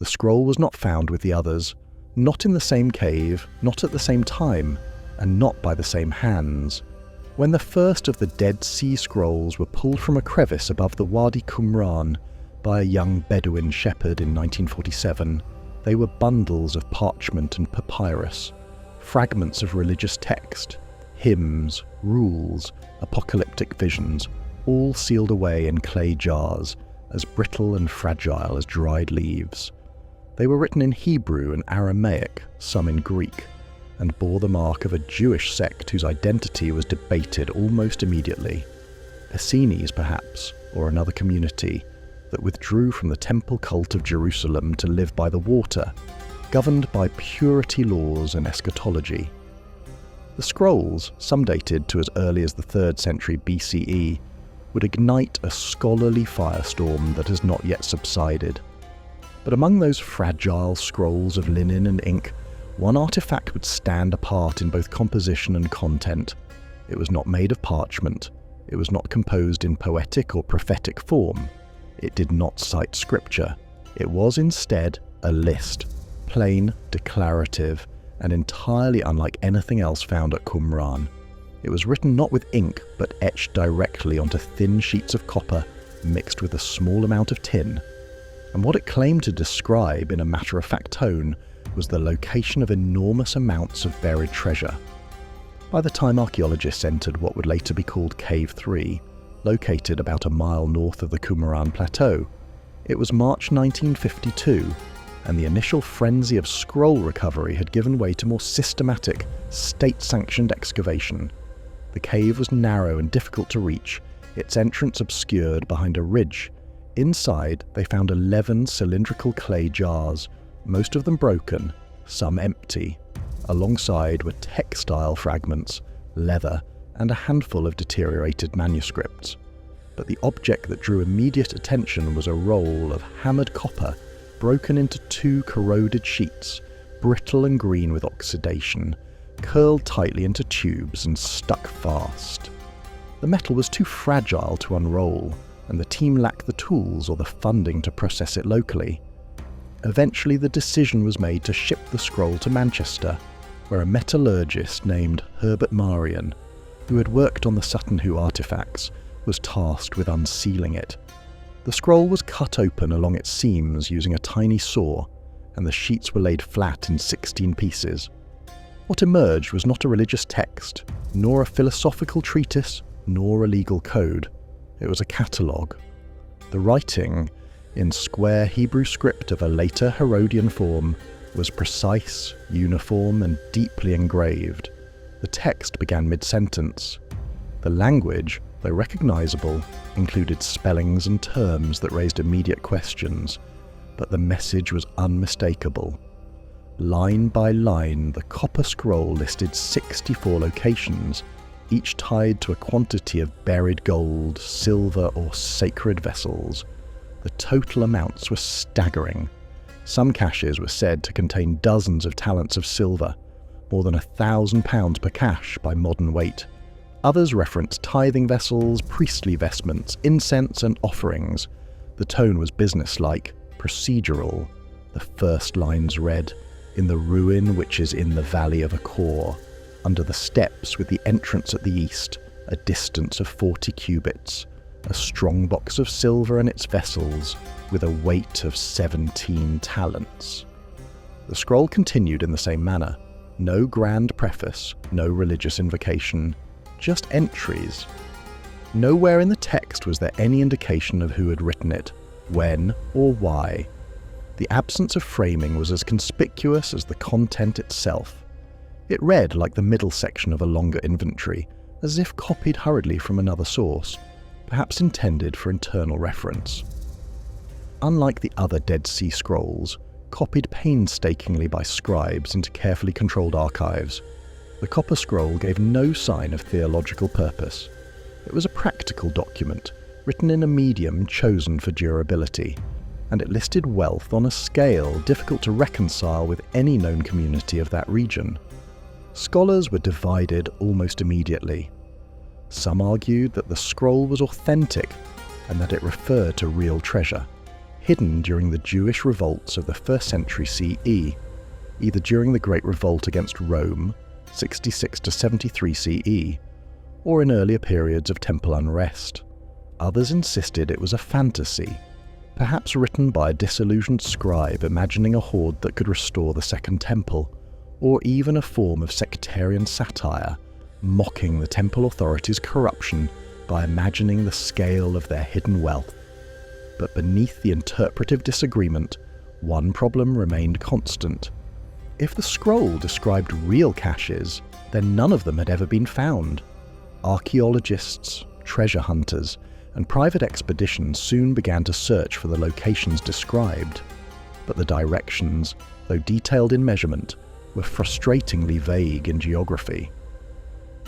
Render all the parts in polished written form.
The scroll was not found with the others, not in the same cave, not at the same time, and not by the same hands. When the first of the Dead Sea Scrolls were pulled from a crevice above the Wadi Qumran by a young Bedouin shepherd in 1947, they were bundles of parchment and papyrus, fragments of religious text, hymns, rules, apocalyptic visions, all sealed away in clay jars, as brittle and fragile as dried leaves. They were written in Hebrew and Aramaic, some in Greek, and bore the mark of a Jewish sect whose identity was debated almost immediately. Psusennes, perhaps, or another community that withdrew from the temple cult of Jerusalem to live by the water, governed by purity laws and eschatology. The scrolls, some dated to as early as the 3rd century BCE, would ignite a scholarly firestorm that has not yet subsided. But among those fragile scrolls of linen and ink, one artifact would stand apart in both composition and content. It was not made of parchment. It was not composed in poetic or prophetic form. It did not cite scripture. It was instead a list, plain, declarative, and entirely unlike anything else found at Qumran. It was written not with ink, but etched directly onto thin sheets of copper mixed with a small amount of tin. And what it claimed to describe in a matter-of-fact tone was the location of enormous amounts of buried treasure. By the time archaeologists entered what would later be called Cave 3, located about a mile north of the Qumran Plateau, it was March 1952, and the initial frenzy of scroll recovery had given way to more systematic, state-sanctioned excavation. The cave was narrow and difficult to reach, its entrance obscured behind a ridge. Inside, they found 11 cylindrical clay jars, most of them broken, some empty. Alongside were textile fragments, leather, and a handful of deteriorated manuscripts. But the object that drew immediate attention was a roll of hammered copper broken into 2 corroded sheets, brittle and green with oxidation, curled tightly into tubes and stuck fast. The metal was too fragile to unroll, and the team lacked the tools or the funding to process it locally. Eventually the decision was made to ship the scroll to Manchester, where a metallurgist named Herbert Marion, who had worked on the Sutton Hoo artefacts, was tasked with unsealing it. The scroll was cut open along its seams using a tiny saw, and the sheets were laid flat in 16 pieces. What emerged was not a religious text, nor a philosophical treatise, nor a legal code. It was a catalogue. The writing, in square Hebrew script of a later Herodian form, was precise, uniform, and deeply engraved. The text began mid-sentence. The language, though recognisable, included spellings and terms that raised immediate questions, but the message was unmistakable. Line by line, the copper scroll listed 64 locations, each tied to a quantity of buried gold, silver, or sacred vessels. The total amounts were staggering. Some caches were said to contain dozens of talents of silver, more than £1,000 per cache by modern weight. Others referenced tithing vessels, priestly vestments, incense, and offerings. The tone was businesslike, procedural. The first lines read, "In the ruin which is in the valley of Achor, under the steps with the entrance at the east, a distance of 40 cubits, a strong box of silver and its vessels, with a weight of 17 talents." The scroll continued in the same manner. No grand preface, no religious invocation, just entries. Nowhere in the text was there any indication of who had written it, when, or why. The absence of framing was as conspicuous as the content itself. It read like the middle section of a longer inventory, as if copied hurriedly from another source, perhaps intended for internal reference. Unlike the other Dead Sea Scrolls, copied painstakingly by scribes into carefully controlled archives, the copper scroll gave no sign of theological purpose. It was a practical document, written in a medium chosen for durability, and it listed wealth on a scale difficult to reconcile with any known community of that region. Scholars were divided almost immediately. Some argued that the scroll was authentic and that it referred to real treasure, hidden during the Jewish revolts of the 1st century CE, either during the Great Revolt against Rome, 66 to 73 CE, or in earlier periods of temple unrest. Others insisted it was a fantasy, perhaps written by a disillusioned scribe imagining a horde that could restore the Second Temple, or even a form of sectarian satire, mocking the temple authorities' corruption by imagining the scale of their hidden wealth. But beneath the interpretive disagreement, one problem remained constant. If the scroll described real caches, then none of them had ever been found. Archaeologists, treasure hunters, and private expeditions soon began to search for the locations described, but the directions, though detailed in measurement, were frustratingly vague in geography.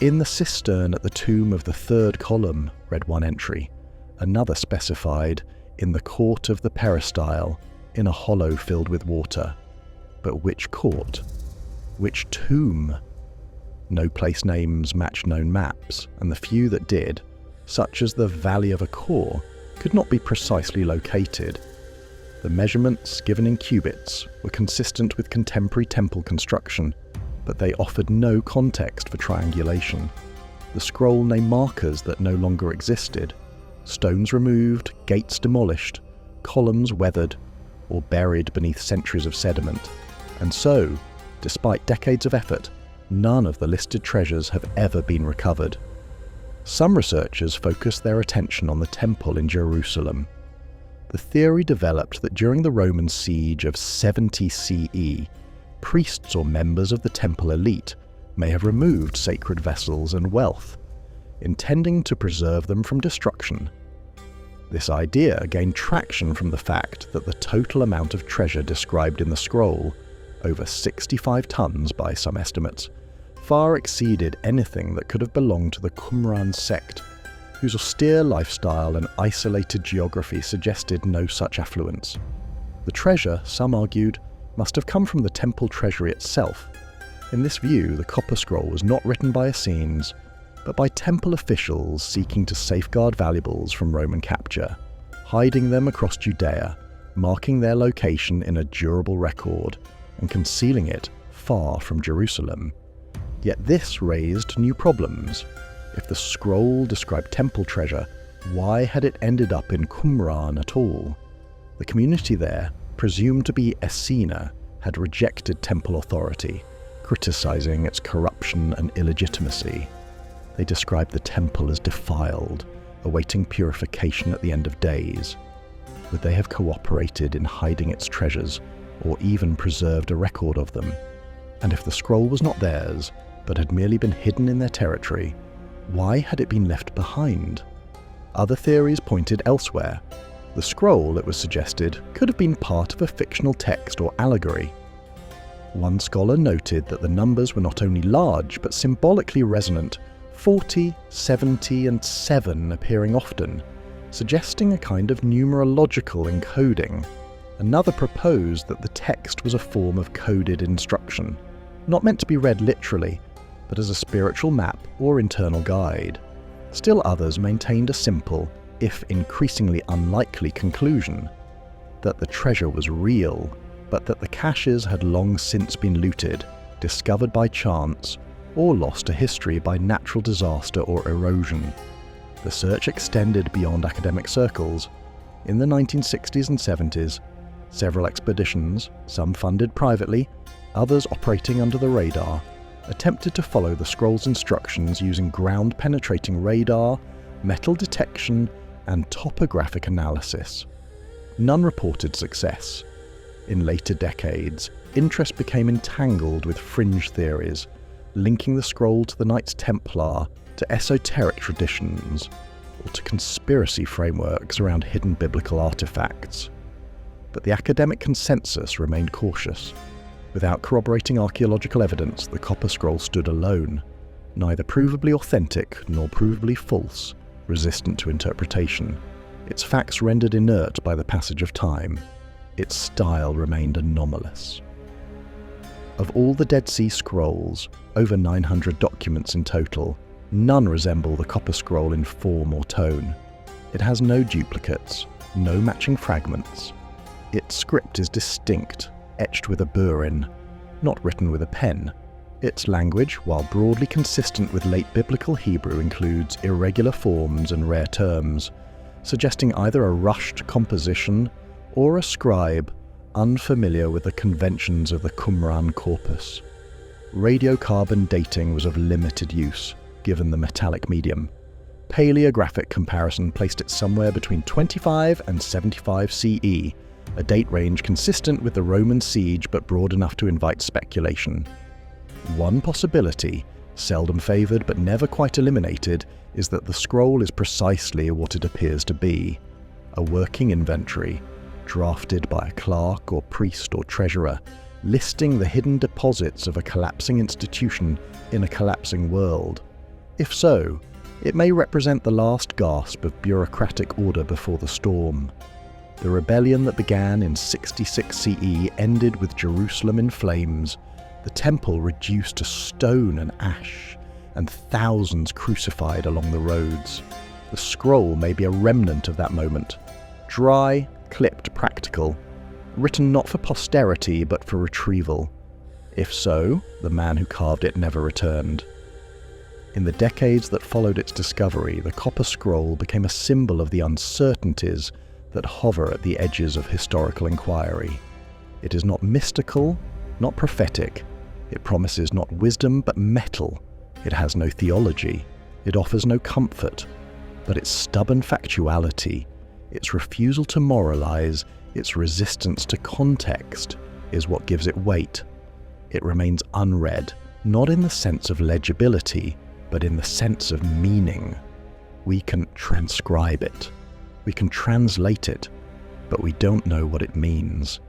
"In the cistern at the tomb of the 3rd column," read one entry. Another specified, "in the court of the peristyle, in a hollow filled with water." But which court? Which tomb? No place names matched known maps, and the few that did, such as the Valley of Achor, could not be precisely located. The measurements, given in cubits, were consistent with contemporary temple construction, but they offered no context for triangulation. The scroll named markers that no longer existed, stones removed, gates demolished, columns weathered or buried beneath centuries of sediment. And so, despite decades of effort, none of the listed treasures have ever been recovered. Some researchers focus their attention on the temple in Jerusalem. The theory developed that during the Roman siege of 70 CE, priests or members of the temple elite may have removed sacred vessels and wealth, intending to preserve them from destruction. This idea gained traction from the fact that the total amount of treasure described in the scroll, over 65 tons by some estimates, far exceeded anything that could have belonged to the Qumran sect, whose austere lifestyle and isolated geography suggested no such affluence. The treasure, some argued, must have come from the temple treasury itself. In this view, the copper scroll was not written by Essenes, but by temple officials seeking to safeguard valuables from Roman capture, hiding them across Judea, marking their location in a durable record, and concealing it far from Jerusalem. Yet this raised new problems. If the scroll described temple treasure, why had it ended up in Qumran at all? The community there, presumed to be Essene, had rejected temple authority, criticizing its corruption and illegitimacy. They described the temple as defiled, awaiting purification at the end of days. Would they have cooperated in hiding its treasures, or even preserved a record of them? And if the scroll was not theirs, but had merely been hidden in their territory, why had it been left behind? Other theories pointed elsewhere. The scroll, it was suggested, could have been part of a fictional text or allegory. One scholar noted that the numbers were not only large, but symbolically resonant, 40, 70, and 7 appearing often, suggesting a kind of numerological encoding. Another proposed that the text was a form of coded instruction, not meant to be read literally, but as a spiritual map or internal guide. Still others maintained a simple, if increasingly unlikely, conclusion, that the treasure was real, but that the caches had long since been looted, discovered by chance, or lost to history by natural disaster or erosion. The search extended beyond academic circles. In the 1960s and 70s, several expeditions, some funded privately, others operating under the radar, attempted to follow the scroll's instructions using ground-penetrating radar, metal detection, and topographic analysis. None reported success. In later decades, interest became entangled with fringe theories, linking the scroll to the Knights Templar, to esoteric traditions, or to conspiracy frameworks around hidden biblical artifacts. But the academic consensus remained cautious. Without corroborating archaeological evidence, the copper scroll stood alone, neither provably authentic nor provably false, resistant to interpretation. Its facts rendered inert by the passage of time. Its style remained anomalous. Of all the Dead Sea Scrolls, over 900 documents in total, none resemble the copper scroll in form or tone. It has no duplicates, no matching fragments, Its script is distinct, etched with a burin, not written with a pen. Its language, while broadly consistent with late biblical Hebrew, includes irregular forms and rare terms, suggesting either a rushed composition or a scribe unfamiliar with the conventions of the Qumran corpus. Radiocarbon dating was of limited use, given the metallic medium. Paleographic comparison placed it somewhere between 25 and 75 CE, a date range consistent with the Roman siege but broad enough to invite speculation. One possibility, seldom favoured but never quite eliminated, is that the scroll is precisely what it appears to be: a working inventory, drafted by a clerk or priest or treasurer, listing the hidden deposits of a collapsing institution in a collapsing world. If so, it may represent the last gasp of bureaucratic order before the storm. The rebellion that began in 66 CE ended with Jerusalem in flames, the temple reduced to stone and ash, and thousands crucified along the roads. The scroll may be a remnant of that moment, dry, clipped, practical, written not for posterity but for retrieval. If so, the man who carved it never returned. In the decades that followed its discovery, the copper scroll became a symbol of the uncertainties that hover at the edges of historical inquiry. It is not mystical, not prophetic. It promises not wisdom but metal. It has no theology. It offers no comfort. But its stubborn factuality, its refusal to moralize, its resistance to context, is what gives it weight. It remains unread, not in the sense of legibility, but in the sense of meaning. We can transcribe it. We can translate it, but we don't know what it means.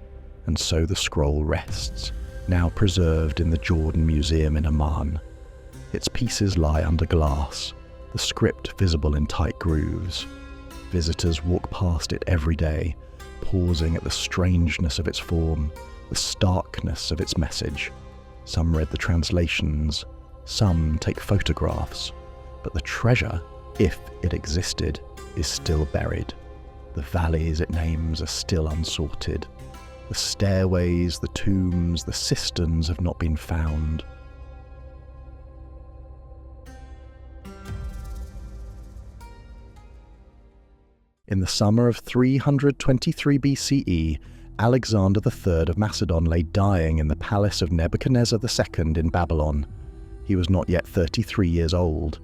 And so the scroll rests, now preserved in the Jordan Museum in Amman. Its pieces lie under glass, the script visible in tight grooves. Visitors walk past it every day, pausing at the strangeness of its form, the starkness of its message. Some read the translations, some take photographs, but the treasure, if it existed, is still buried. The valleys it names are still unsorted. The stairways, the tombs, the cisterns have not been found. In the summer of 323 BCE, Alexander III of Macedon lay dying in the palace of Nebuchadnezzar II in Babylon. He was not yet 33 years old.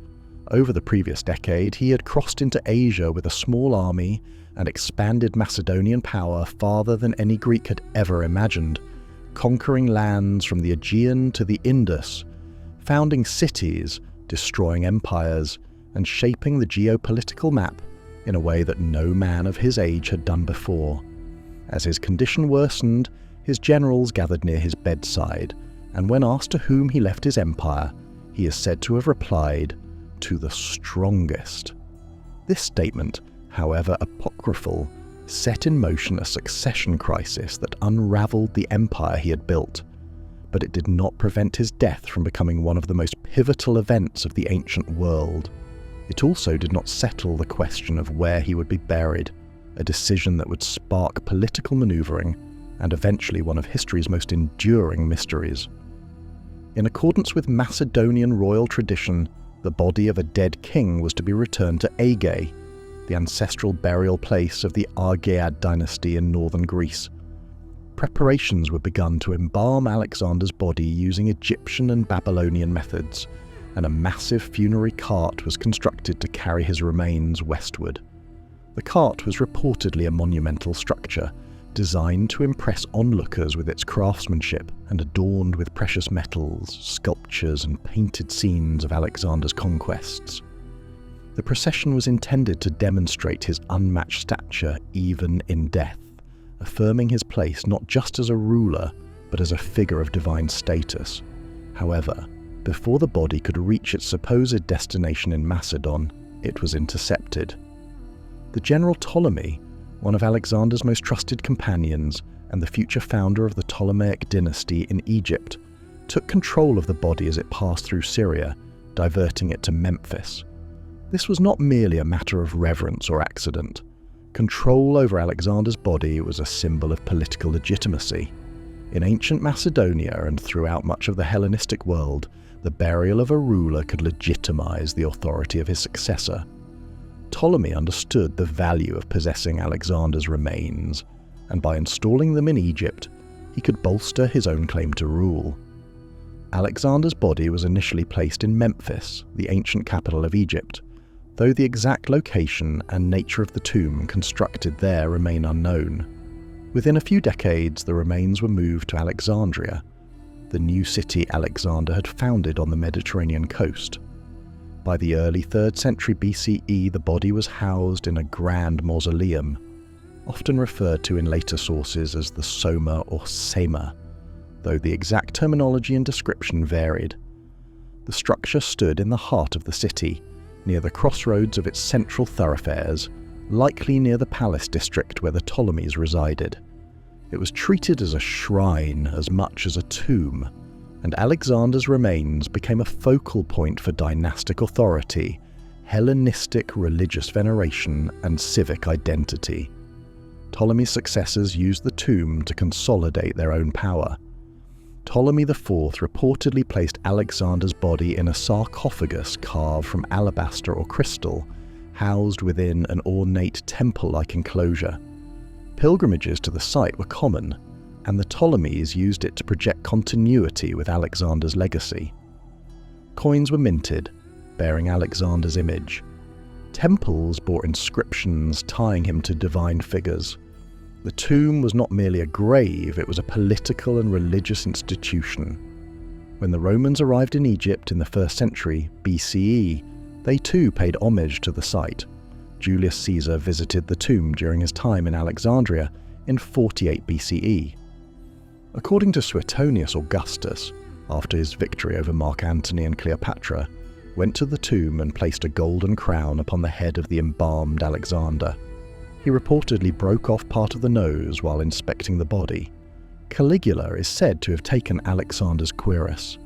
Over the previous decade, he had crossed into Asia with a small army and expanded Macedonian power farther than any Greek had ever imagined, conquering lands from the Aegean to the Indus, founding cities, destroying empires, and shaping the geopolitical map in a way that no man of his age had done before. As his condition worsened, his generals gathered near his bedside, and when asked to whom he left his empire, he is said to have replied, "To the strongest." This statement, however apocryphal, set in motion a succession crisis that unravelled the empire he had built, but it did not prevent his death from becoming one of the most pivotal events of the ancient world. It also did not settle the question of where he would be buried, a decision that would spark political manoeuvring and eventually one of history's most enduring mysteries. In accordance with Macedonian royal tradition, the body of a dead king was to be returned to Aegae, the ancestral burial place of the Argead dynasty in northern Greece. Preparations were begun to embalm Alexander's body using Egyptian and Babylonian methods, and a massive funerary cart was constructed to carry his remains westward. The cart was reportedly a monumental structure, designed to impress onlookers with its craftsmanship and adorned with precious metals, sculptures, and painted scenes of Alexander's conquests. The procession was intended to demonstrate his unmatched stature even in death, affirming his place not just as a ruler, but as a figure of divine status. However, before the body could reach its supposed destination in Macedon, it was intercepted. The general Ptolemy, one of Alexander's most trusted companions and the future founder of the Ptolemaic dynasty in Egypt, took control of the body as it passed through Syria, diverting it to Memphis. This was not merely a matter of reverence or accident. Control over Alexander's body was a symbol of political legitimacy. In ancient Macedonia and throughout much of the Hellenistic world, the burial of a ruler could legitimize the authority of his successor. Ptolemy understood the value of possessing Alexander's remains, and by installing them in Egypt, he could bolster his own claim to rule. Alexander's body was initially placed in Memphis, the ancient capital of Egypt, though the exact location and nature of the tomb constructed there remain unknown. Within a few decades, the remains were moved to Alexandria, the new city Alexander had founded on the Mediterranean coast. By the early 3rd century BCE, the body was housed in a grand mausoleum, often referred to in later sources as the Soma or Sema, though the exact terminology and description varied. The structure stood in the heart of the city, near the crossroads of its central thoroughfares, likely near the palace district where the Ptolemies resided. It was treated as a shrine as much as a tomb, and Alexander's remains became a focal point for dynastic authority, Hellenistic religious veneration, and civic identity. Ptolemy's successors used the tomb to consolidate their own power. Ptolemy IV reportedly placed Alexander's body in a sarcophagus carved from alabaster or crystal, housed within an ornate temple-like enclosure. Pilgrimages to the site were common, and the Ptolemies used it to project continuity with Alexander's legacy. Coins were minted, bearing Alexander's image. Temples bore inscriptions tying him to divine figures. The tomb was not merely a grave, it was a political and religious institution. When the Romans arrived in Egypt in the 1st century BCE, they too paid homage to the site. Julius Caesar visited the tomb during his time in Alexandria in 48 BCE. According to Suetonius Augustus, after his victory over Mark Antony and Cleopatra, went to the tomb and placed a golden crown upon the head of the embalmed Alexander. He reportedly broke off part of the nose while inspecting the body. Caligula is said to have taken Alexander's cuirass.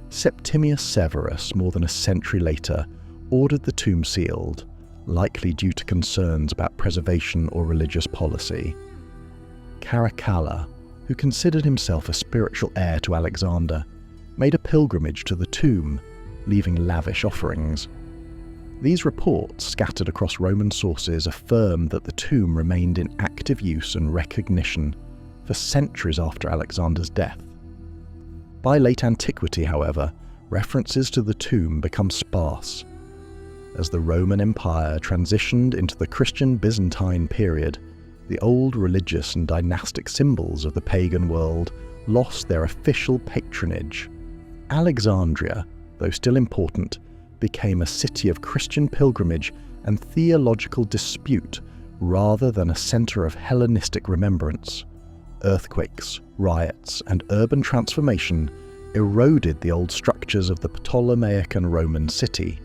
Septimius Severus, more than a century later, ordered the tomb sealed, likely due to concerns about preservation or religious policy. Caracalla, who considered himself a spiritual heir to Alexander, made a pilgrimage to the tomb, leaving lavish offerings. These reports, scattered across Roman sources, affirm that the tomb remained in active use and recognition for centuries after Alexander's death. By late antiquity, however, references to the tomb become sparse. As the Roman Empire transitioned into the Christian Byzantine period, the old religious and dynastic symbols of the pagan world lost their official patronage. Alexandria, though still important, became a city of Christian pilgrimage and theological dispute rather than a center of Hellenistic remembrance. Earthquakes, riots, and urban transformation eroded the old structures of the Ptolemaic and Roman city.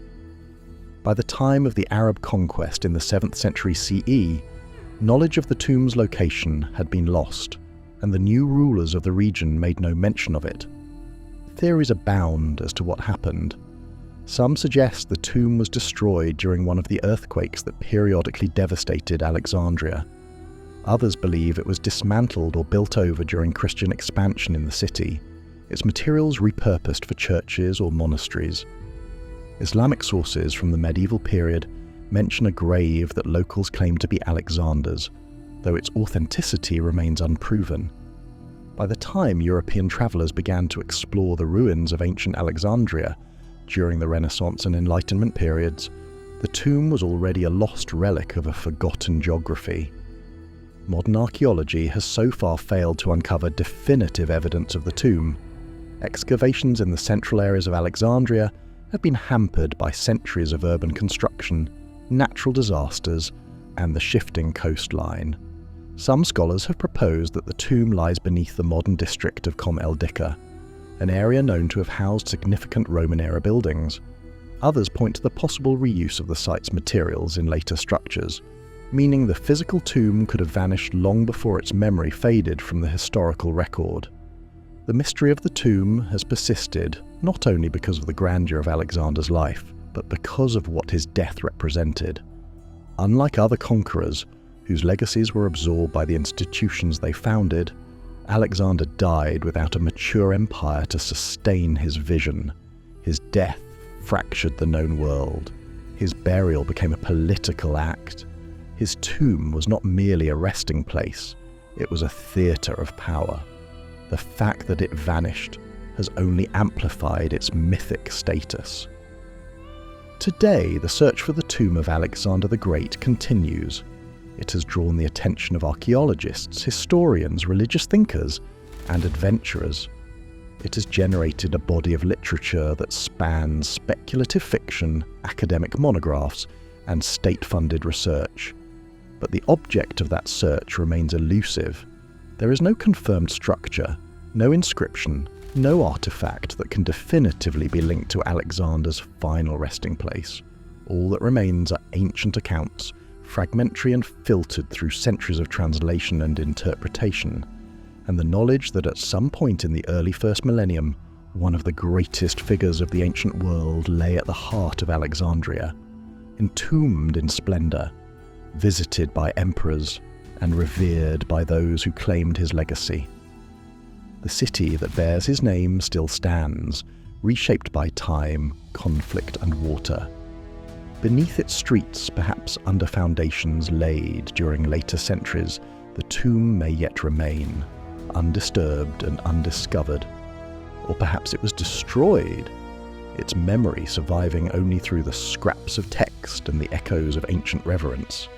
By the time of the Arab conquest in the 7th century CE, knowledge of the tomb's location had been lost, and the new rulers of the region made no mention of it. Theories abound as to what happened. Some suggest the tomb was destroyed during one of the earthquakes that periodically devastated Alexandria. Others believe it was dismantled or built over during Christian expansion in the city, its materials repurposed for churches or monasteries. Islamic sources from the medieval period mention a grave that locals claim to be Alexander's, though its authenticity remains unproven. By the time European travellers began to explore the ruins of ancient Alexandria during the Renaissance and Enlightenment periods, the tomb was already a lost relic of a forgotten geography. Modern archaeology has so far failed to uncover definitive evidence of the tomb. Excavations in the central areas of Alexandria have been hampered by centuries of urban construction, natural disasters, and the shifting coastline. Some scholars have proposed that the tomb lies beneath the modern district of Com el Dika, an area known to have housed significant Roman-era buildings. Others point to the possible reuse of the site's materials in later structures, meaning the physical tomb could have vanished long before its memory faded from the historical record. The mystery of the tomb has persisted not only because of the grandeur of Alexander's life, but because of what his death represented. Unlike other conquerors, whose legacies were absorbed by the institutions they founded, Alexander died without a mature empire to sustain his vision. His death fractured the known world. His burial became a political act. His tomb was not merely a resting place, it was a theatre of power. The fact that it vanished has only amplified its mythic status. Today, the search for the tomb of Alexander the Great continues. It has drawn the attention of archaeologists, historians, religious thinkers, and adventurers. It has generated a body of literature that spans speculative fiction, academic monographs, and state-funded research. But the object of that search remains elusive. There is no confirmed structure, no inscription, no artifact that can definitively be linked to Alexander's final resting place. All that remains are ancient accounts, fragmentary and filtered through centuries of translation and interpretation, and the knowledge that at some point in the early first millennium, one of the greatest figures of the ancient world lay at the heart of Alexandria, entombed in splendor, visited by emperors, and revered by those who claimed his legacy. The city that bears his name still stands, reshaped by time, conflict, and water. Beneath its streets, perhaps under foundations laid during later centuries, the tomb may yet remain, undisturbed and undiscovered. Or perhaps it was destroyed, its memory surviving only through the scraps of text and the echoes of ancient reverence.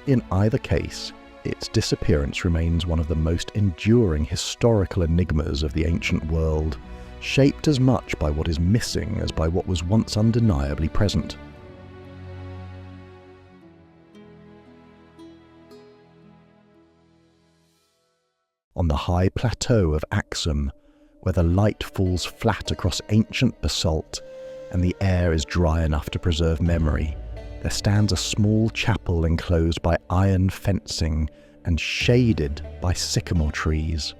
In either case, its disappearance remains one of the most enduring historical enigmas of the ancient world, shaped as much by what is missing as by what was once undeniably present. On the high plateau of Axum, where the light falls flat across ancient basalt and the air is dry enough to preserve memory, there stands a small chapel enclosed by iron fencing and shaded by sycamore trees.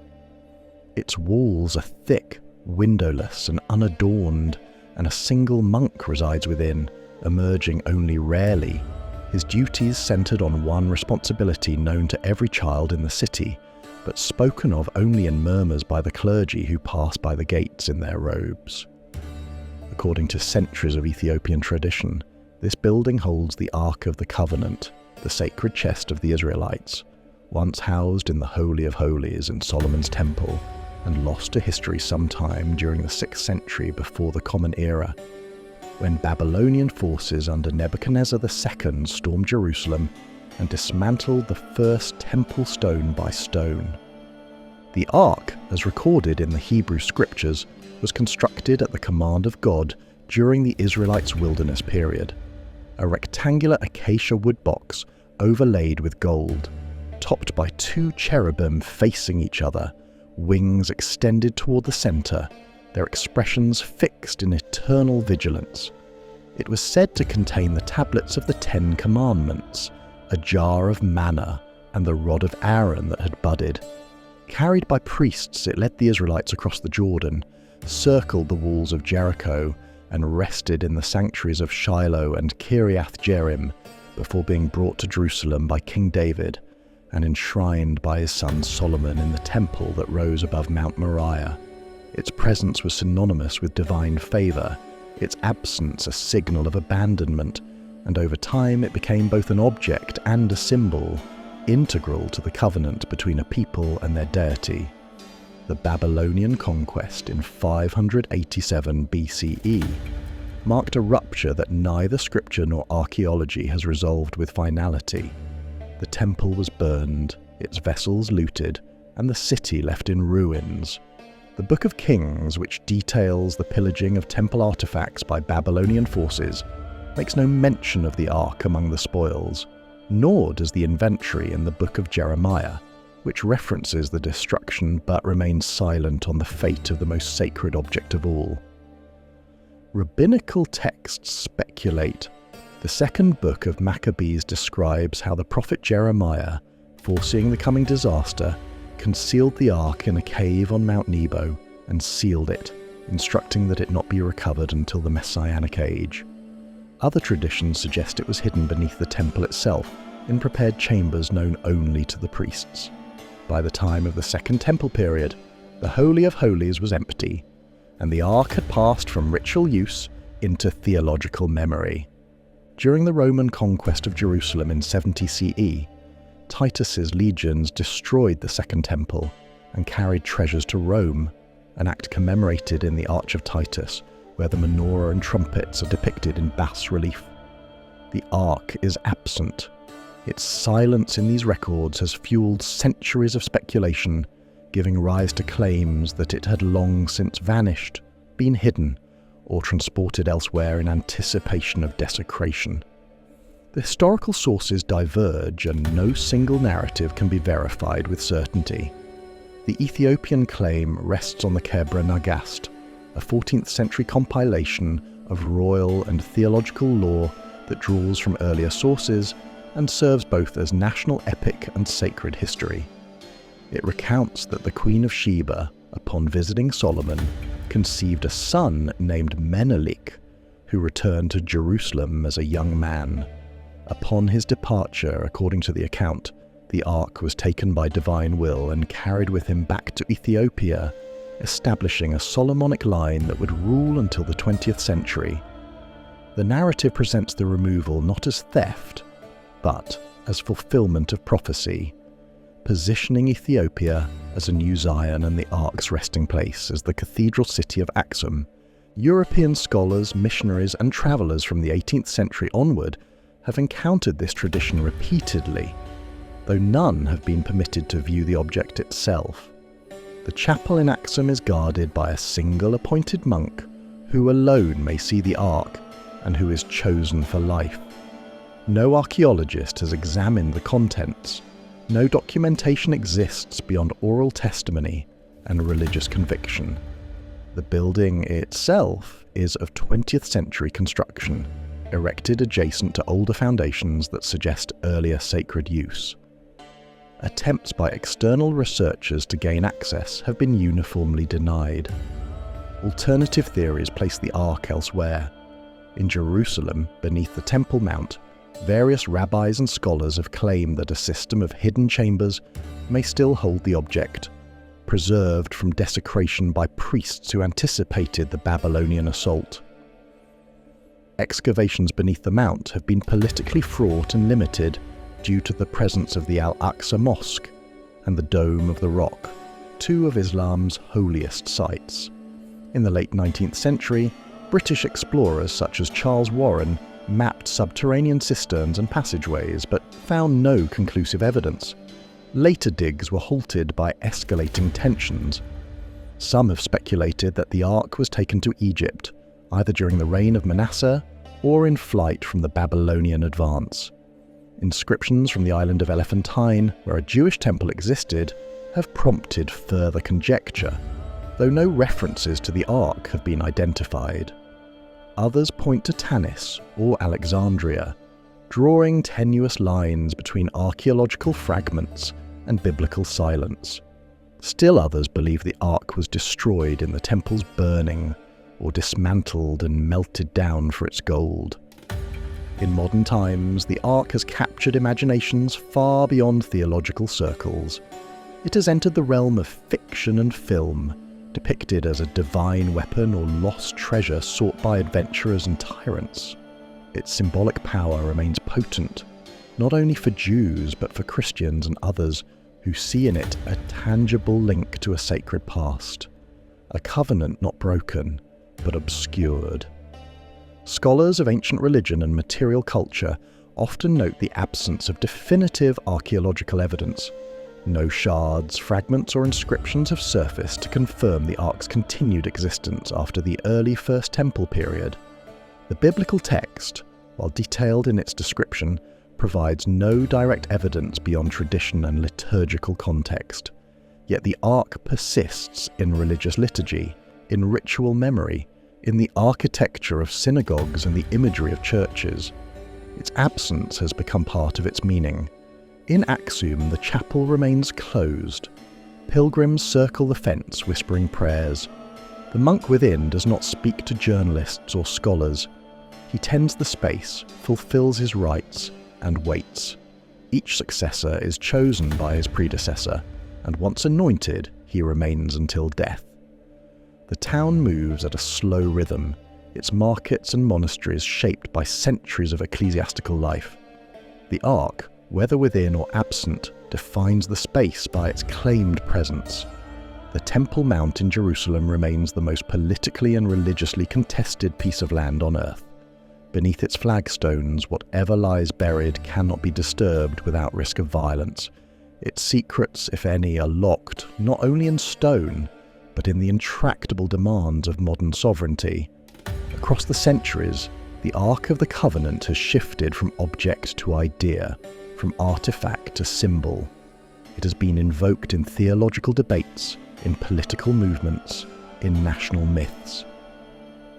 Its walls are thick, windowless and unadorned, and a single monk resides within, emerging only rarely, his duties centered on one responsibility known to every child in the city, but spoken of only in murmurs by the clergy who pass by the gates in their robes. According to centuries of Ethiopian tradition, this building holds the Ark of the Covenant, the sacred chest of the Israelites, once housed in the Holy of Holies in Solomon's Temple, and lost to history sometime during the 6th century before the Common Era, when Babylonian forces under Nebuchadnezzar II stormed Jerusalem and dismantled the first temple stone by stone. The Ark, as recorded in the Hebrew Scriptures, was constructed at the command of God during the Israelites' wilderness period. A rectangular acacia wood box overlaid with gold, topped by 2 cherubim facing each other, wings extended toward the center, their expressions fixed in eternal vigilance. It was said to contain the tablets of the 10 Commandments, a jar of manna, and the rod of Aaron that had budded. Carried by priests, it led the Israelites across the Jordan, circled the walls of Jericho, and rested in the sanctuaries of Shiloh and Kiriath Jearim before being brought to Jerusalem by King David and enshrined by his son Solomon in the temple that rose above Mount Moriah. Its presence was synonymous with divine favor, its absence a signal of abandonment, and over time it became both an object and a symbol, integral to the covenant between a people and their deity. The Babylonian conquest in 587 BCE marked a rupture that neither scripture nor archaeology has resolved with finality. The temple was burned, its vessels looted, and the city left in ruins. The Book of Kings, which details the pillaging of temple artifacts by Babylonian forces, makes no mention of the Ark among the spoils, nor does the inventory in the Book of Jeremiah, which references the destruction but remains silent on the fate of the most sacred object of all. Rabbinical texts speculate. The second book of Maccabees describes how the prophet Jeremiah, foreseeing the coming disaster, concealed the ark in a cave on Mount Nebo and sealed it, instructing that it not be recovered until the Messianic age. Other traditions suggest it was hidden beneath the temple itself, in prepared chambers known only to the priests. By the time of the Second Temple period, the Holy of Holies was empty, and the Ark had passed from ritual use into theological memory. During the Roman conquest of Jerusalem in 70 CE, Titus's legions destroyed the Second Temple and carried treasures to Rome, an act commemorated in the Arch of Titus, where the menorah and trumpets are depicted in bas-relief. The Ark is absent. Its silence in these records has fueled centuries of speculation, giving rise to claims that it had long since vanished, been hidden, or transported elsewhere in anticipation of desecration. The historical sources diverge, and no single narrative can be verified with certainty. The Ethiopian claim rests on the Kebra Nagast, a 14th century compilation of royal and theological lore that draws from earlier sources and serves both as national epic and sacred history. It recounts that the Queen of Sheba, upon visiting Solomon, conceived a son named Menelik, who returned to Jerusalem as a young man. Upon his departure, according to the account, the Ark was taken by divine will and carried with him back to Ethiopia, establishing a Solomonic line that would rule until the 20th century. The narrative presents the removal not as theft, but as fulfillment of prophecy, positioning Ethiopia as a new Zion and the Ark's resting place as the cathedral city of Aksum. European scholars, missionaries and travellers from the 18th century onward have encountered this tradition repeatedly, though none have been permitted to view the object itself. The chapel in Aksum is guarded by a single appointed monk who alone may see the Ark and who is chosen for life. No archaeologist has examined the contents. No documentation exists beyond oral testimony and religious conviction. The building itself is of 20th century construction, erected adjacent to older foundations that suggest earlier sacred use. Attempts by external researchers to gain access have been uniformly denied. Alternative theories place the Ark elsewhere. In Jerusalem, beneath the Temple Mount, various rabbis and scholars have claimed that a system of hidden chambers may still hold the object, preserved from desecration by priests who anticipated the Babylonian assault. Excavations beneath the mount have been politically fraught and limited due to the presence of the Al-Aqsa Mosque and the Dome of the Rock, two of Islam's holiest sites. In the late 19th century, British explorers such as Charles Warren mapped subterranean cisterns and passageways, but found no conclusive evidence. Later digs were halted by escalating tensions. Some have speculated that the Ark was taken to Egypt, either during the reign of Manasseh or in flight from the Babylonian advance. Inscriptions from the island of Elephantine, where a Jewish temple existed, have prompted further conjecture, though no references to the Ark have been identified. Others point to Tanis or Alexandria, drawing tenuous lines between archaeological fragments and biblical silence. Still others believe the Ark was destroyed in the temple's burning, or dismantled and melted down for its gold. In modern times, the Ark has captured imaginations far beyond theological circles. It has entered the realm of fiction and film, depicted as a divine weapon or lost treasure sought by adventurers and tyrants. Its symbolic power remains potent, not only for Jews but for Christians and others who see in it a tangible link to a sacred past, a covenant not broken but obscured. Scholars of ancient religion and material culture often note the absence of definitive archaeological evidence. No shards, fragments or inscriptions have surfaced to confirm the Ark's continued existence after the early First Temple period. The biblical text, while detailed in its description, provides no direct evidence beyond tradition and liturgical context. Yet the Ark persists in religious liturgy, in ritual memory, in the architecture of synagogues and the imagery of churches. Its absence has become part of its meaning. In Aksum, the chapel remains closed. Pilgrims circle the fence whispering prayers. The monk within does not speak to journalists or scholars. He tends the space, fulfills his rites, and waits. Each successor is chosen by his predecessor, and once anointed, he remains until death. The town moves at a slow rhythm, its markets and monasteries shaped by centuries of ecclesiastical life. The Ark, whether within or absent, defines the space by its claimed presence. The Temple Mount in Jerusalem remains the most politically and religiously contested piece of land on earth. Beneath its flagstones, whatever lies buried cannot be disturbed without risk of violence. Its secrets, if any, are locked not only in stone, but in the intractable demands of modern sovereignty. Across the centuries, the Ark of the Covenant has shifted from object to idea, from artifact to symbol. It has been invoked in theological debates, in political movements, in national myths.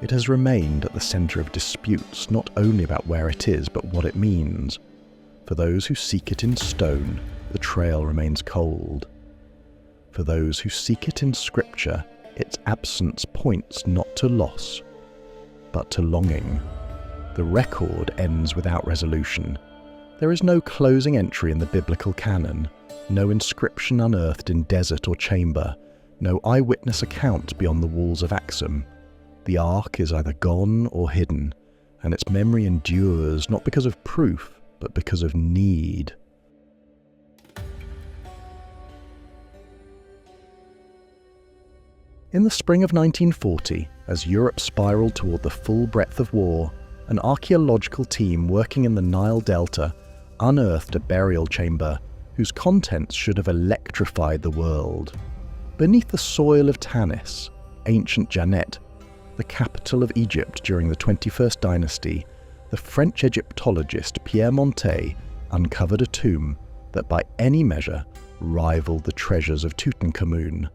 It has remained at the centre of disputes not only about where it is, but what it means. For those who seek it in stone, the trail remains cold. For those who seek it in scripture, its absence points not to loss, but to longing. The record ends without resolution. There is no closing entry in the biblical canon, no inscription unearthed in desert or chamber, no eyewitness account beyond the walls of Axum. The Ark is either gone or hidden, and its memory endures not because of proof, but because of need. In the spring of 1940, as Europe spiraled toward the full breadth of war, an archaeological team working in the Nile Delta unearthed a burial chamber whose contents should have electrified the world. Beneath the soil of Tanis, ancient Janet, the capital of Egypt during the 21st dynasty, the French Egyptologist Pierre Montet uncovered a tomb that by any measure rivaled the treasures of Tutankhamun.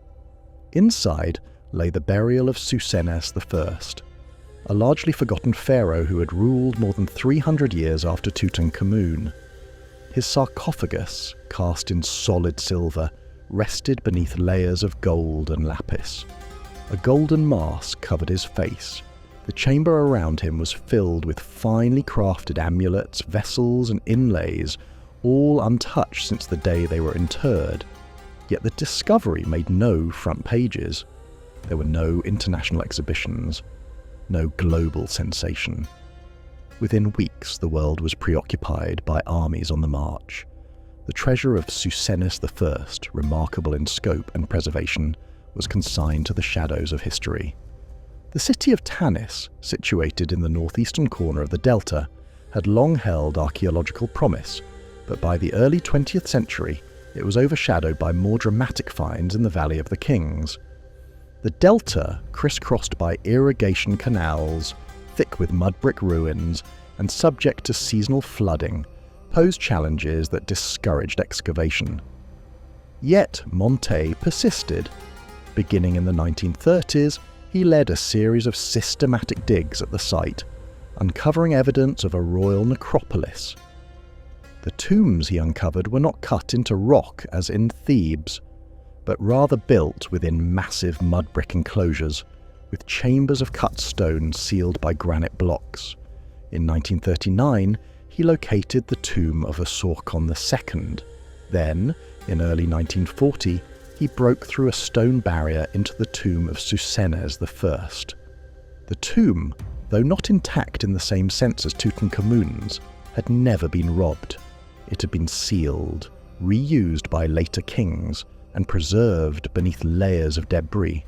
Inside lay the burial of Psusennes I, a largely forgotten pharaoh who had ruled more than 300 years after Tutankhamun. His sarcophagus, cast in solid silver, rested beneath layers of gold and lapis. A golden mask covered his face. The chamber around him was filled with finely crafted amulets, vessels, and inlays, all untouched since the day they were interred. Yet the discovery made no front pages. There were no international exhibitions, no global sensation. Within weeks, the world was preoccupied by armies on the march. The treasure of Psusennes I, remarkable in scope and preservation, was consigned to the shadows of history. The city of Tanis, situated in the northeastern corner of the delta, had long held archaeological promise, but by the early 20th century it was overshadowed by more dramatic finds in the Valley of the Kings. The delta, crisscrossed by irrigation canals, thick with mud brick ruins, and subject to seasonal flooding, posed challenges that discouraged excavation. Yet Montet persisted. Beginning in the 1930s, he led a series of systematic digs at the site, uncovering evidence of a royal necropolis. The tombs he uncovered were not cut into rock as in Thebes, but rather built within massive mud brick enclosures, with chambers of cut stone sealed by granite blocks. In 1939, he located the tomb of Asorkon II. Then, in early 1940, he broke through a stone barrier into the tomb of Psusennes I. The tomb, though not intact in the same sense as Tutankhamun's, had never been robbed. It had been sealed, reused by later kings, and preserved beneath layers of debris.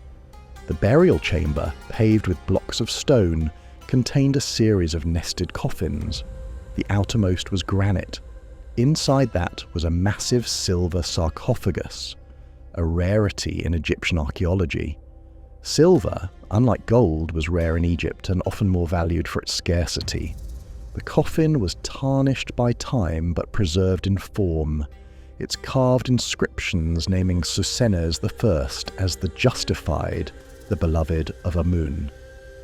The burial chamber, paved with blocks of stone, contained a series of nested coffins. The outermost was granite. Inside that was a massive silver sarcophagus, a rarity in Egyptian archaeology. Silver, unlike gold, was rare in Egypt and often more valued for its scarcity. The coffin was tarnished by time but preserved in form, its carved inscriptions naming Psusennes I as the justified, the beloved of Amun.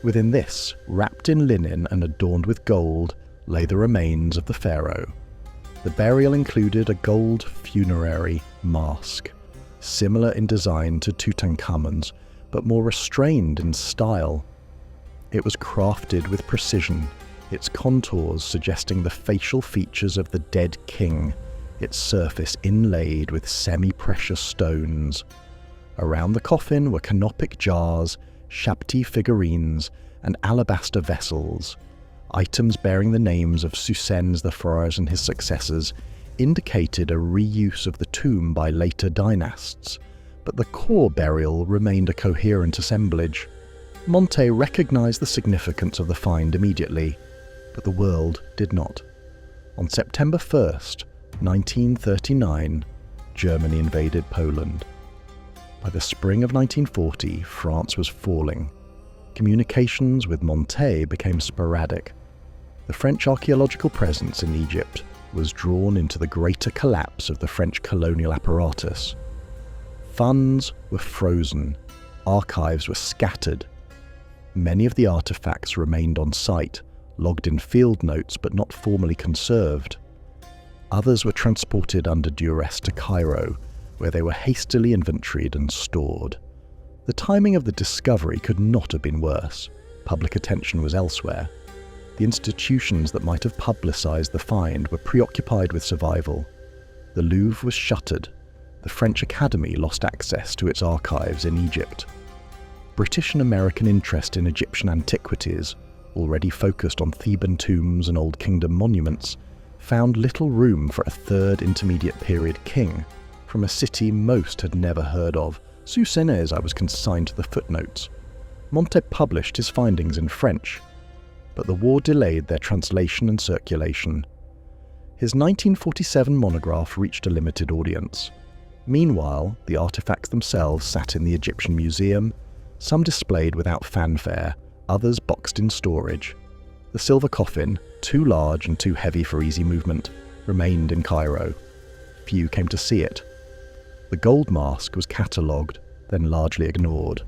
Within this, wrapped in linen and adorned with gold, lay the remains of the pharaoh. The burial included a gold funerary mask, similar in design to Tutankhamun's, but more restrained in style. It was crafted with precision, its contours suggesting the facial features of the dead king, its surface inlaid with semi-precious stones. Around the coffin were canopic jars, shabti figurines, and alabaster vessels. Items bearing the names of Psusennes the Pharaoh and his successors indicated a reuse of the tomb by later dynasts, but the core burial remained a coherent assemblage. Monte recognized the significance of the find immediately, but the world did not. On September 1st, 1939, Germany invaded Poland. By the spring of 1940, France was falling. Communications with Monte became sporadic. The French archaeological presence in Egypt was drawn into the greater collapse of the French colonial apparatus. Funds were frozen, archives were scattered. Many of the artifacts remained on site, logged in field notes but not formally conserved. Others were transported under duress to Cairo, where they were hastily inventoried and stored. The timing of the discovery could not have been worse. Public attention was elsewhere. The institutions that might have publicized the find were preoccupied with survival. The Louvre was shuttered. The French Academy lost access to its archives in Egypt. British and American interest in Egyptian antiquities, already focused on Theban tombs and Old Kingdom monuments, found little room for a third intermediate period king from a city most had never heard of. Psusennes, I was consigned to the footnotes. Monte published his findings in French, but the war delayed their translation and circulation. His 1947 monograph reached a limited audience. Meanwhile, the artifacts themselves sat in the Egyptian Museum, some displayed without fanfare, others boxed in storage. The silver coffin, too large and too heavy for easy movement, remained in Cairo. Few came to see it. The gold mask was catalogued, then largely ignored.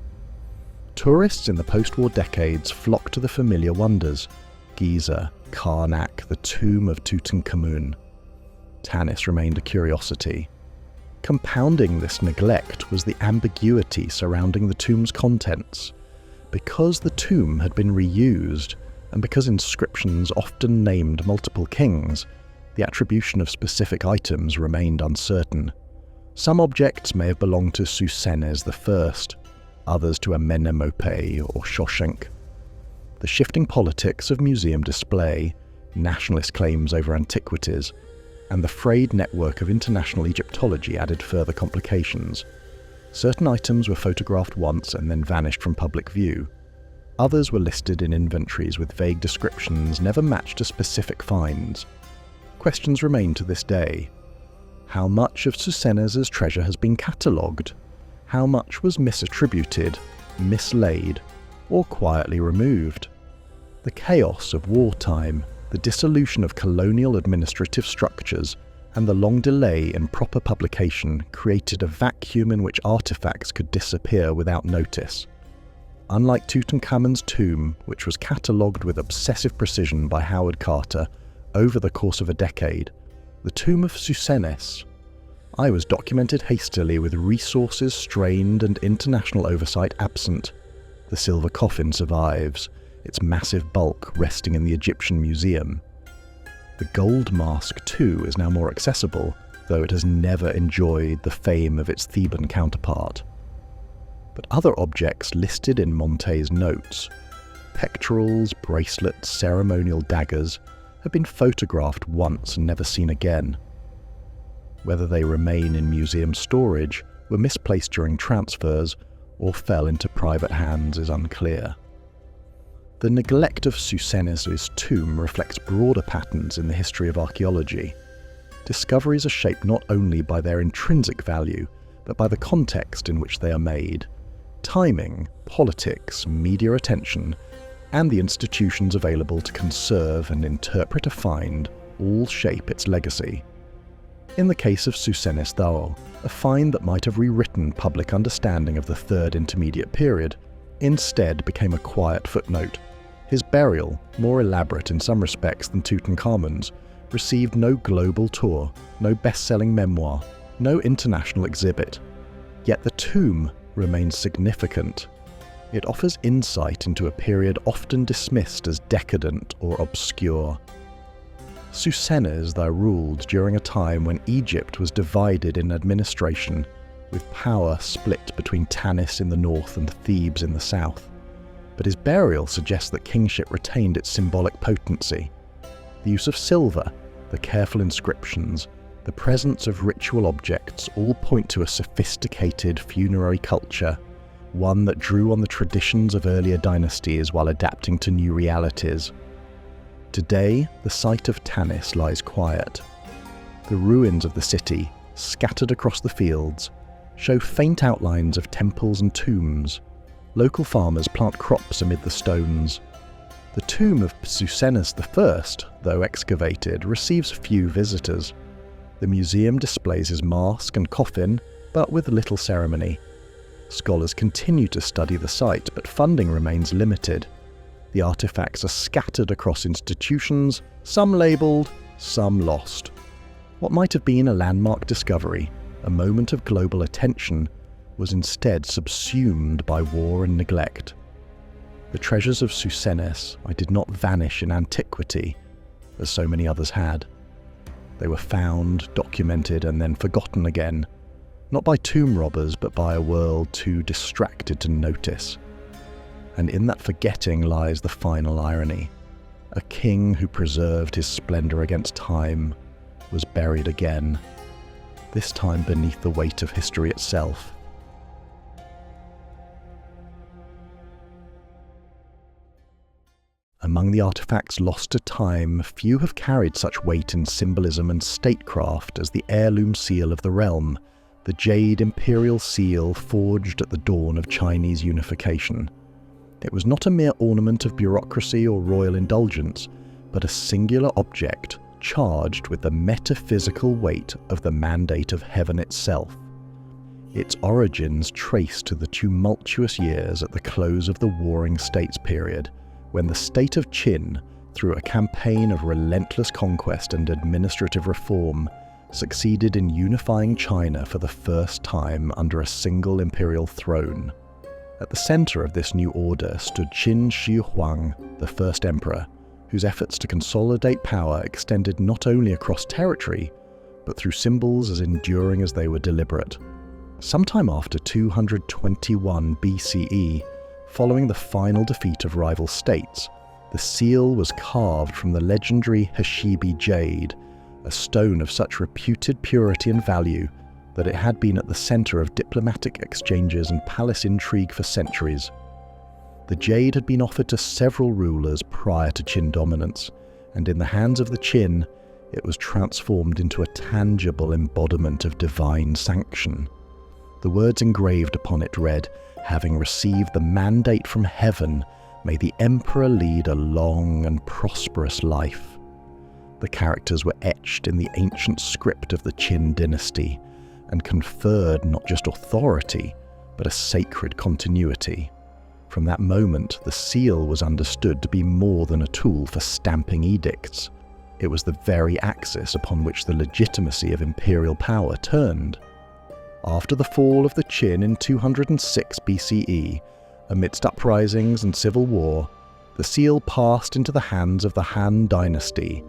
Tourists in the post-war decades flocked to the familiar wonders: Giza, Karnak, the tomb of Tutankhamun. Tanis remained a curiosity. Compounding this neglect was the ambiguity surrounding the tomb's contents. Because the tomb had been reused, and because inscriptions often named multiple kings, the attribution of specific items remained uncertain. Some objects may have belonged to Psusennes I, others to Amenemope or Shoshenq. The shifting politics of museum display, nationalist claims over antiquities, and the frayed network of international Egyptology added further complications. Certain items were photographed once and then vanished from public view. Others were listed in inventories with vague descriptions never matched to specific finds. Questions remain to this day. How much of Psusennes' treasure has been catalogued? How much was misattributed, mislaid, or quietly removed? The chaos of wartime, the dissolution of colonial administrative structures, and the long delay in proper publication created a vacuum in which artifacts could disappear without notice. Unlike Tutankhamun's tomb, which was catalogued with obsessive precision by Howard Carter over the course of a decade, the tomb of Psusennes, I was documented hastily with resources strained and international oversight absent. The silver coffin survives, its massive bulk resting in the Egyptian Museum. The gold mask too is now more accessible, though it has never enjoyed the fame of its Theban counterpart. But other objects listed in Monte's notes, pectorals, bracelets, ceremonial daggers, have been photographed once and never seen again. Whether they remain in museum storage, were misplaced during transfers, or fell into private hands is unclear. The neglect of Psusennes' tomb reflects broader patterns in the history of archaeology. Discoveries are shaped not only by their intrinsic value, but by the context in which they are made. Timing, politics, media attention, and the institutions available to conserve and interpret a find all shape its legacy. In the case of Psusennes Thao, a find that might have rewritten public understanding of the Third Intermediate Period, instead became a quiet footnote. His burial, more elaborate in some respects than Tutankhamun's, received no global tour, no best-selling memoir, no international exhibit. Yet the tomb remains significant. It offers insight into a period often dismissed as decadent or obscure. Psusennes there ruled during a time when Egypt was divided in administration, with power split between Tanis in the north and Thebes in the south. But his burial suggests that kingship retained its symbolic potency. The use of silver, the careful inscriptions, the presence of ritual objects all point to a sophisticated funerary culture, one that drew on the traditions of earlier dynasties while adapting to new realities. Today, the site of Tanis lies quiet. The ruins of the city, scattered across the fields, show faint outlines of temples and tombs. Local farmers plant crops amid the stones. The tomb of Psusennes I, though excavated, receives few visitors. The museum displays his mask and coffin, but with little ceremony. Scholars continue to study the site, but funding remains limited. The artifacts are scattered across institutions, some labelled, some lost. What might have been a landmark discovery, a moment of global attention, was instead subsumed by war and neglect. The treasures of Psusennes did not vanish in antiquity, as so many others had. They were found, documented, and then forgotten again, not by tomb robbers, but by a world too distracted to notice. And in that forgetting lies the final irony. A king who preserved his splendor against time was buried again, this time beneath the weight of history itself. Among the artifacts lost to time, few have carried such weight in symbolism and statecraft as the Heirloom Seal of the Realm, the jade Imperial seal forged at the dawn of Chinese unification. It was not a mere ornament of bureaucracy or royal indulgence, but a singular object charged with the metaphysical weight of the mandate of heaven itself. Its origins trace to the tumultuous years at the close of the Warring States period, when the state of Qin, through a campaign of relentless conquest and administrative reform, succeeded in unifying China for the first time under a single imperial throne. At the center of this new order stood Qin Shi Huang, the first emperor, whose efforts to consolidate power extended not only across territory, but through symbols as enduring as they were deliberate. Sometime after 221 BCE, following the final defeat of rival states, the seal was carved from the legendary Hashibi jade, a stone of such reputed purity and value that it had been at the center of diplomatic exchanges and palace intrigue for centuries. The jade had been offered to several rulers prior to Qin dominance, and in the hands of the Qin, it was transformed into a tangible embodiment of divine sanction. The words engraved upon it read, "Having received the mandate from heaven, may the emperor lead a long and prosperous life." The characters were etched in the ancient script of the Qin dynasty, and conferred not just authority, but a sacred continuity. From that moment, the seal was understood to be more than a tool for stamping edicts. It was the very axis upon which the legitimacy of imperial power turned. After the fall of the Qin in 206 BCE, amidst uprisings and civil war, the seal passed into the hands of the Han dynasty,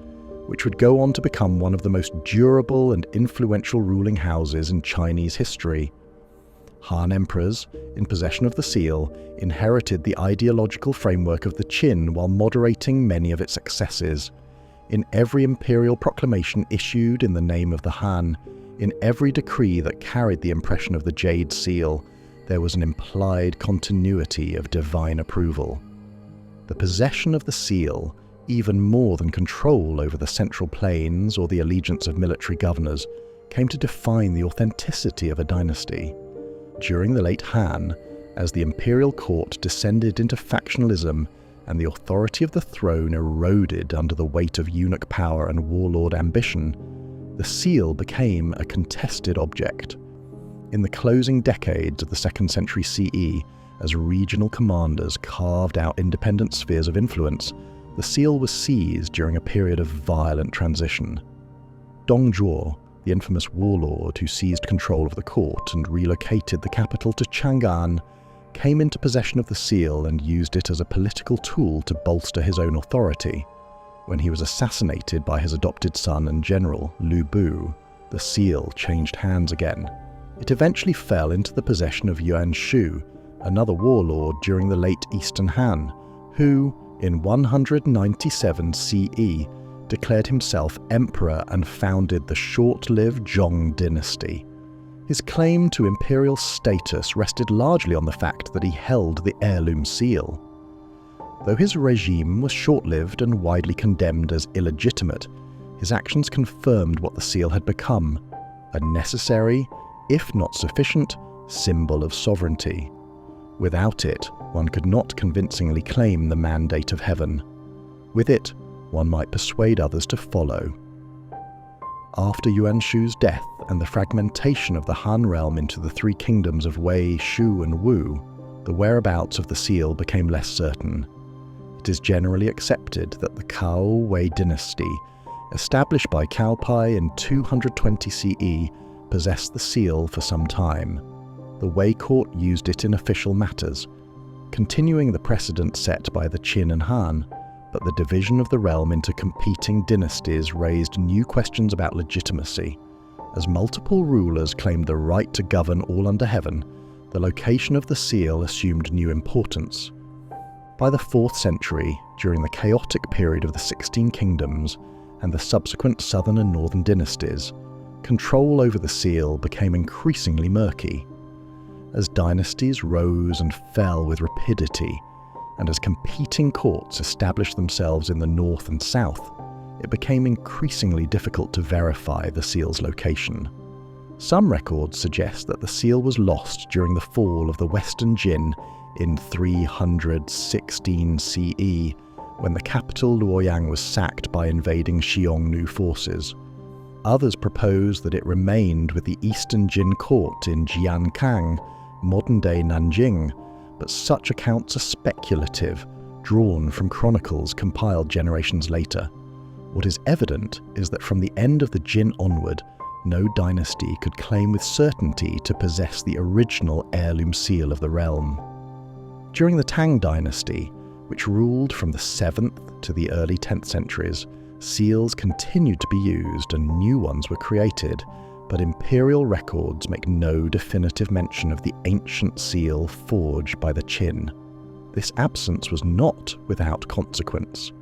which would go on to become one of the most durable and influential ruling houses in Chinese history. Han emperors, in possession of the seal, inherited the ideological framework of the Qin while moderating many of its excesses. In every imperial proclamation issued in the name of the Han, in every decree that carried the impression of the jade seal, there was an implied continuity of divine approval. The possession of the seal, even more than control over the central plains or the allegiance of military governors, came to define the authenticity of a dynasty. During the late Han, as the imperial court descended into factionalism and the authority of the throne eroded under the weight of eunuch power and warlord ambition, the seal became a contested object. In the closing decades of the 2nd century CE, as regional commanders carved out independent spheres of influence, the seal was seized during a period of violent transition. Dong Zhuo, the infamous warlord who seized control of the court and relocated the capital to Chang'an, came into possession of the seal and used it as a political tool to bolster his own authority. When he was assassinated by his adopted son and general, Lu Bu, the seal changed hands again. It eventually fell into the possession of Yuan Shu, another warlord during the late Eastern Han, who, in 197 CE, declared himself emperor and founded the short-lived Zhong dynasty. His claim to imperial status rested largely on the fact that he held the Heirloom Seal. Though his regime was short-lived and widely condemned as illegitimate, his actions confirmed what the seal had become, a necessary, if not sufficient, symbol of sovereignty. Without it, one could not convincingly claim the mandate of heaven. With it, one might persuade others to follow. After Yuan Shu's death and the fragmentation of the Han realm into the three kingdoms of Wei, Shu, and Wu, the whereabouts of the seal became less certain. It is generally accepted that the Cao Wei dynasty, established by Cao Pai in 220 CE, possessed the seal for some time. The Wei court used it in official matters, continuing the precedent set by the Qin and Han, but the division of the realm into competing dynasties raised new questions about legitimacy. As multiple rulers claimed the right to govern all under heaven, the location of the seal assumed new importance. By the 4th century, during the chaotic period of the 16 kingdoms and the subsequent southern and northern dynasties, control over the seal became increasingly murky. As dynasties rose and fell with rapidity, and as competing courts established themselves in the north and south, it became increasingly difficult to verify the seal's location. Some records suggest that the seal was lost during the fall of the Western Jin in 316 CE, when the capital Luoyang was sacked by invading Xiongnu forces. Others propose that it remained with the Eastern Jin court in Jiankang, modern-day Nanjing, but such accounts are speculative, drawn from chronicles compiled generations later. What is evident is that from the end of the Jin onward, no dynasty could claim with certainty to possess the original heirloom seal of the realm. During the Tang dynasty, which ruled from the 7th to the early 10th centuries, seals continued to be used and new ones were created, but imperial records make no definitive mention of the ancient seal forged by the Qin. This absence was not without consequence.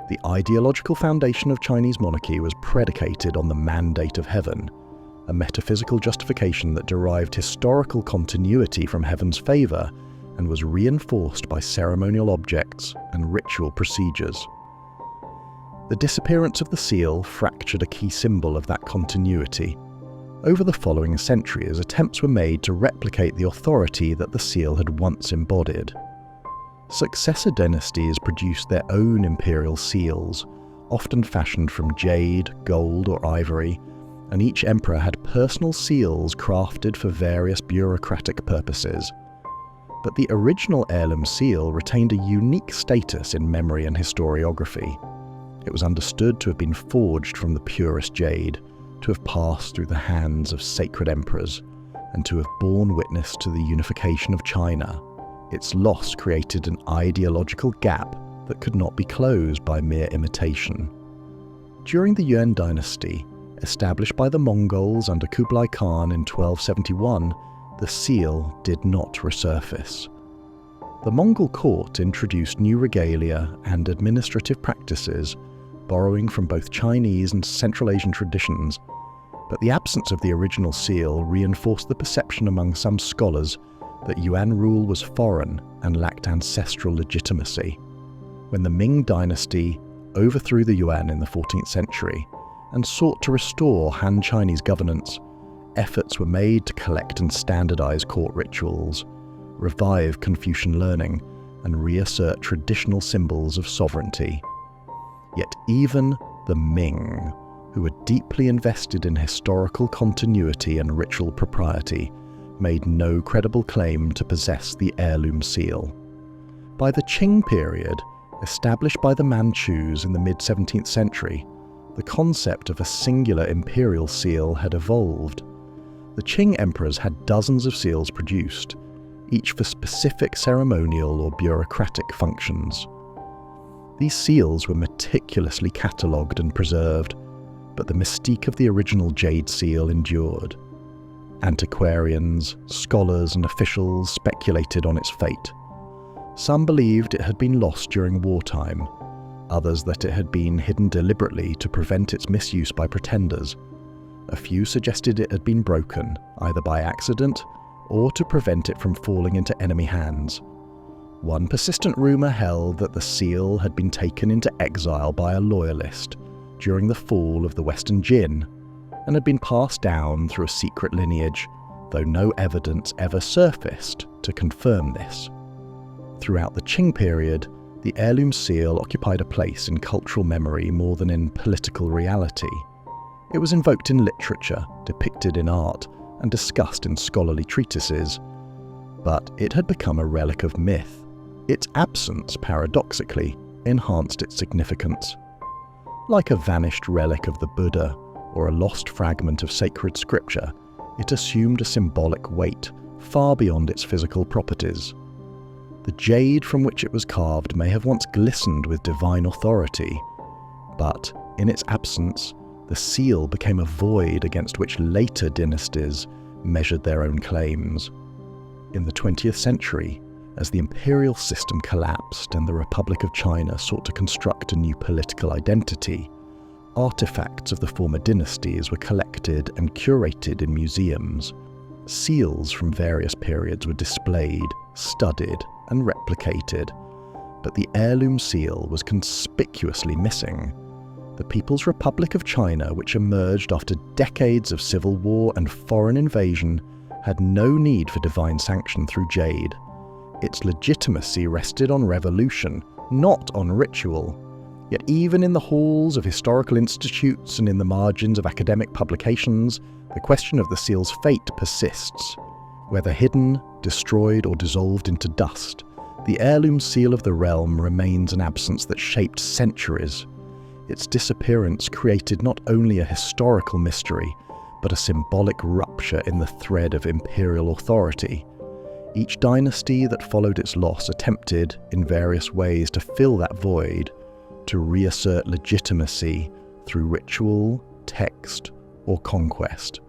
The ideological foundation of Chinese monarchy was predicated on the mandate of heaven, a metaphysical justification that derived historical continuity from heaven's favour and was reinforced by ceremonial objects and ritual procedures. The disappearance of the seal fractured a key symbol of that continuity. Over the following centuries, attempts were made to replicate the authority that the seal had once embodied. Successor dynasties produced their own imperial seals, often fashioned from jade, gold, or ivory, and each emperor had personal seals crafted for various bureaucratic purposes. But the original heirloom seal retained a unique status in memory and historiography. It was understood to have been forged from the purest jade, to have passed through the hands of sacred emperors, and to have borne witness to the unification of China. Its loss created an ideological gap that could not be closed by mere imitation. During the Yuan dynasty, established by the Mongols under Kublai Khan in 1271, the seal did not resurface. The Mongol court introduced new regalia and administrative practices, borrowing from both Chinese and Central Asian traditions, but the absence of the original seal reinforced the perception among some scholars that Yuan rule was foreign and lacked ancestral legitimacy. When the Ming dynasty overthrew the Yuan in the 14th century and sought to restore Han Chinese governance, efforts were made to collect and standardize court rituals, revive Confucian learning, and reassert traditional symbols of sovereignty. Yet even the Ming, who were deeply invested in historical continuity and ritual propriety, made no credible claim to possess the heirloom seal. By the Qing period, established by the Manchus in the mid-17th century, the concept of a singular imperial seal had evolved. The Qing emperors had dozens of seals produced, each for specific ceremonial or bureaucratic functions. These seals were meticulously catalogued and preserved, but the mystique of the original jade seal endured. Antiquarians, scholars and officials speculated on its fate. Some believed it had been lost during wartime, others that it had been hidden deliberately to prevent its misuse by pretenders. A few suggested it had been broken, either by accident or to prevent it from falling into enemy hands. One persistent rumour held that the seal had been taken into exile by a loyalist during the fall of the Western Jin, and had been passed down through a secret lineage, though no evidence ever surfaced to confirm this. Throughout the Qing period, the heirloom seal occupied a place in cultural memory more than in political reality. It was invoked in literature, depicted in art, and discussed in scholarly treatises. But it had become a relic of myth. Its absence, paradoxically, enhanced its significance. Like a vanished relic of the Buddha or a lost fragment of sacred scripture, it assumed a symbolic weight far beyond its physical properties. The jade from which it was carved may have once glistened with divine authority, but in its absence, the seal became a void against which later dynasties measured their own claims. In the 20th century, as the imperial system collapsed and the Republic of China sought to construct a new political identity, artifacts of the former dynasties were collected and curated in museums. Seals from various periods were displayed, studied, and replicated, but the heirloom seal was conspicuously missing. The People's Republic of China, which emerged after decades of civil war and foreign invasion, had no need for divine sanction through jade. Its legitimacy rested on revolution, not on ritual. Yet even in the halls of historical institutes and in the margins of academic publications, the question of the seal's fate persists. Whether hidden, destroyed, or dissolved into dust, the heirloom seal of the realm remains an absence that shaped centuries. Its disappearance created not only a historical mystery, but a symbolic rupture in the thread of imperial authority. Each dynasty that followed its loss attempted, in various ways, to fill that void, to reassert legitimacy through ritual, text, or conquest.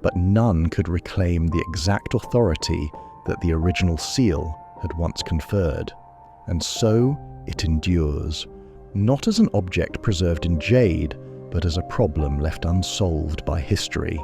But none could reclaim the exact authority that the original seal had once conferred. And so it endures, not as an object preserved in jade, but as a problem left unsolved by history.